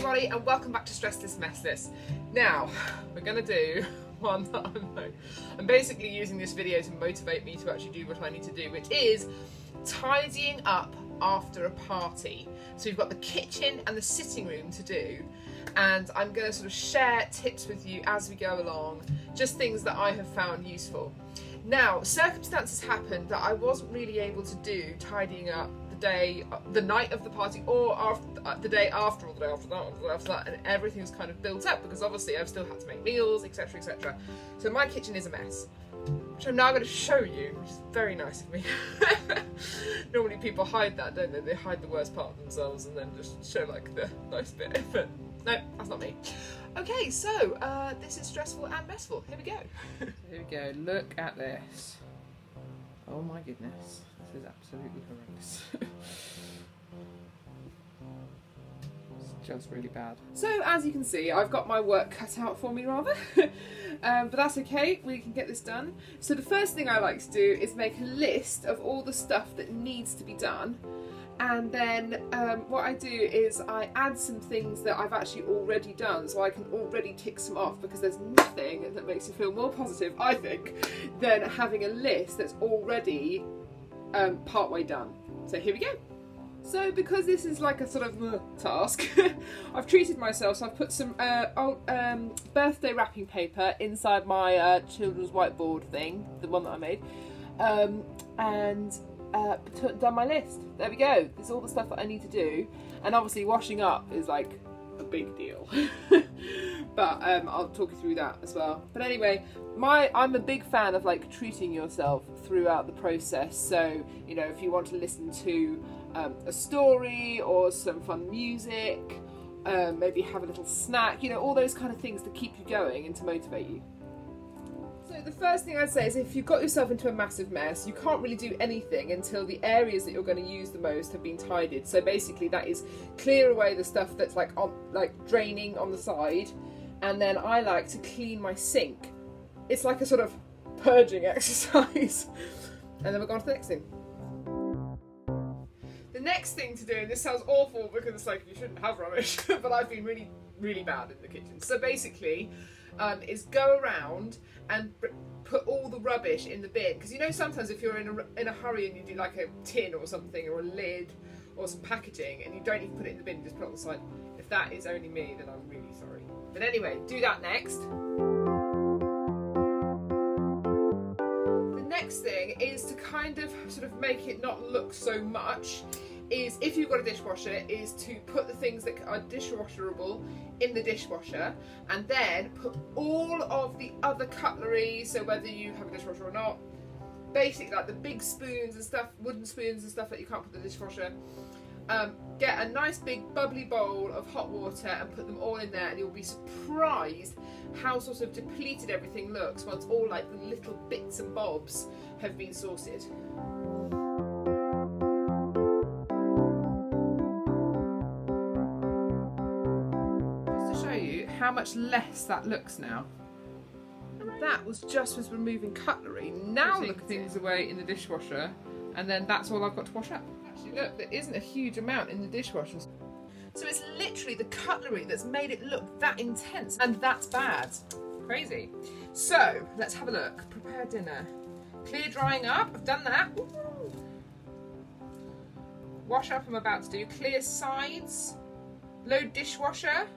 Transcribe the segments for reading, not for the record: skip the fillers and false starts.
everybody and welcome back to Stressless Messless. Now, we're going to do one that I'm basically using this video to motivate me to actually do what I need to do, which is tidying up after a party. So we've got the kitchen and the sitting room to do, and I'm going to sort of share tips with you as we go along, just things that I have found useful. Now, circumstances happened that I wasn't really able to do tidying up the night of the party, or after, the day after, or the day after that, or the day after that, and everything's kind of built up because obviously I've still had to make meals, etc, etc. So my kitchen is a mess, which I'm now going to show you, which is very nice of me. Normally people hide that, don't they? They hide the worst part of themselves and then just show like the nice bit, but no, that's not me. Okay, so this is stressful and messful. Here we go. Here we go. Look at this. Oh my goodness. This is absolutely horrendous. It's just really bad. So as you can see, I've got my work cut out for me rather, but that's okay, we can get this done. So the first thing I like to do is make a list of all the stuff that needs to be done, and then what I do is I add some things that I've actually already done, so I can already tick some off, because there's nothing that makes you feel more positive, I think, than having a list that's already partway done. So here we go. So because this is like a sort of task, I've treated myself, so I've put some old birthday wrapping paper inside my children's whiteboard thing, the one that I made, and done my list. There we go. There's all the stuff that I need to do, and obviously washing up is like a big deal. But I'll talk you through that as well. But anyway, I'm a big fan of like treating yourself throughout the process. So, you know, if you want to listen to a story or some fun music, maybe have a little snack, you know, all those kind of things to keep you going and to motivate you. So the first thing I'd say is, if you've got yourself into a massive mess, you can't really do anything until the areas that you're going to use the most have been tidied. So basically that is clear away the stuff that's like draining on the side, and then I like to clean my sink. It's like a sort of purging exercise. And then we're on to the next thing. The next thing to do, and this sounds awful because it's like you shouldn't have rubbish, but I've been really, really bad in the kitchen. So basically, is go around and put all the rubbish in the bin, because you know sometimes if you're in a hurry and you do like a tin or something, or a lid or some packaging, and you don't even put it in the bin, you just put it on the side. If that is only me, then I'm really sorry. But anyway, do that next. The next thing is to kind of sort of make it not look so much, is if you've got a dishwasher, is to put the things that are dishwasherable in the dishwasher, and then put all of the other cutlery, so whether you have a dishwasher or not, basically like the big spoons and stuff, wooden spoons and stuff that you can't put in the dishwasher, get a nice big bubbly bowl of hot water and put them all in there, and you'll be surprised how sort of depleted everything looks once all like the little bits and bobs have been sorted. How much less that looks now. And that was just with removing cutlery. Now look at things away in the dishwasher, and then that's all I've got to wash up. Actually look, there isn't a huge amount in the dishwasher. So it's literally the cutlery that's made it look that intense, and that's bad. Crazy. So let's have a look. Prepare dinner. Clear drying up, I've done that. Woo-hoo. Wash up I'm about to do. Clear sides. Load dishwasher.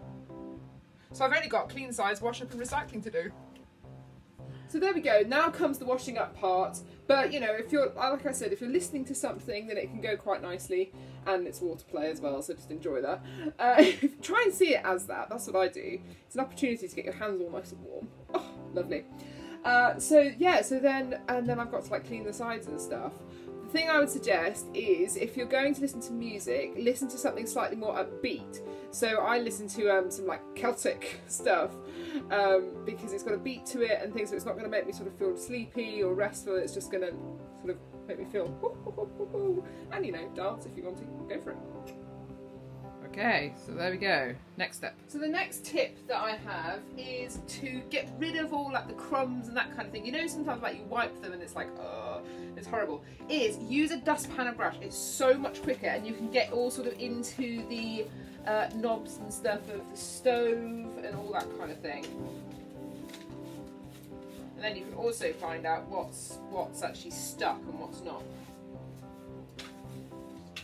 So I've only got clean sides, wash up and recycling to do. So there we go, now comes the washing up part. But you know, if you're, like I said, if you're listening to something, then it can go quite nicely, and it's water play as well, so just enjoy that. Try and see it as that, that's what I do. It's an opportunity to get your hands all nice and warm. Oh, lovely. So yeah, and then I've got to like clean the sides and stuff. The thing I would suggest is, if you're going to listen to music, listen to something slightly more upbeat. So I listen to some like Celtic stuff, because it's got a beat to it and things, so it's not going to make me sort of feel sleepy or restful, it's just going to sort of make me feel and you know, dance if you want to, go for it. Okay, so there we go. Next step. So the next tip that I have is to get rid of all like the crumbs and that kind of thing. You know, sometimes like you wipe them and it's like, oh, it's horrible. Is use a dustpan and brush. It's so much quicker, and you can get all sort of into the knobs and stuff of the stove and all that kind of thing. And then you can also find out what's actually stuck and what's not.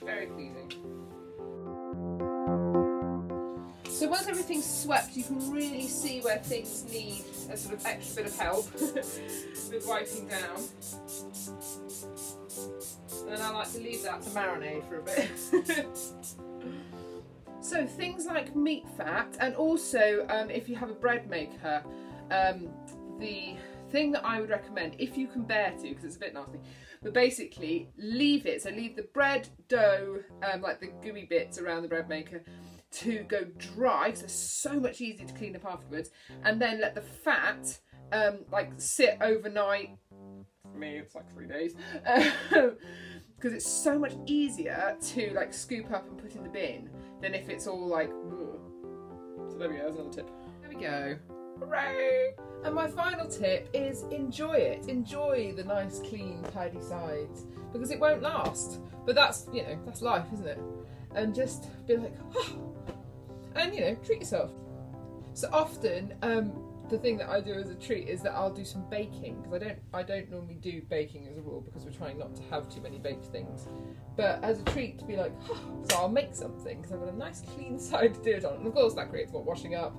Very pleasing. So once everything's swept, you can really see where things need a sort of extra bit of help with wiping down. And then I like to leave that to marinate for a bit. So things like meat fat, and also if you have a bread maker, the thing that I would recommend, if you can bear to, because it's a bit nasty, but basically leave it, so leave the bread dough, like the gooey bits around the bread maker, to go dry, because it's so much easier to clean up afterwards, and then let the fat like sit overnight. For me it's like 3 days, because it's so much easier to like scoop up and put in the bin than if it's all like ugh. So there we go, there's another tip. There we go. Hooray! And my final tip is enjoy it. Enjoy the nice, clean, tidy sides, because it won't last. But that's, you know, that's life, isn't it? And just be like, oh, and you know, treat yourself. So often, the thing that I do as a treat is that I'll do some baking, because I don't normally do baking as a rule, because we're trying not to have too many baked things. But as a treat, to be like, oh, so I'll make something because I've got a nice clean side to do it on. And of course, that creates more washing up.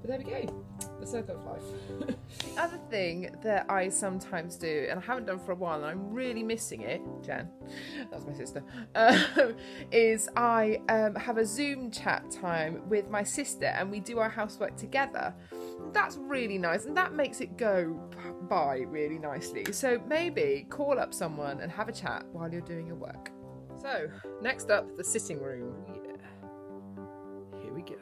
But there we go, the circle of life. The other thing that I sometimes do, and I haven't done for a while, and I'm really missing it, Jen, that's my sister, is I have a Zoom chat time with my sister, and we do our housework together. That's really nice, and that makes it go by really nicely. So maybe call up someone and have a chat while you're doing your work. So next up, the sitting room. Yeah. Here we go.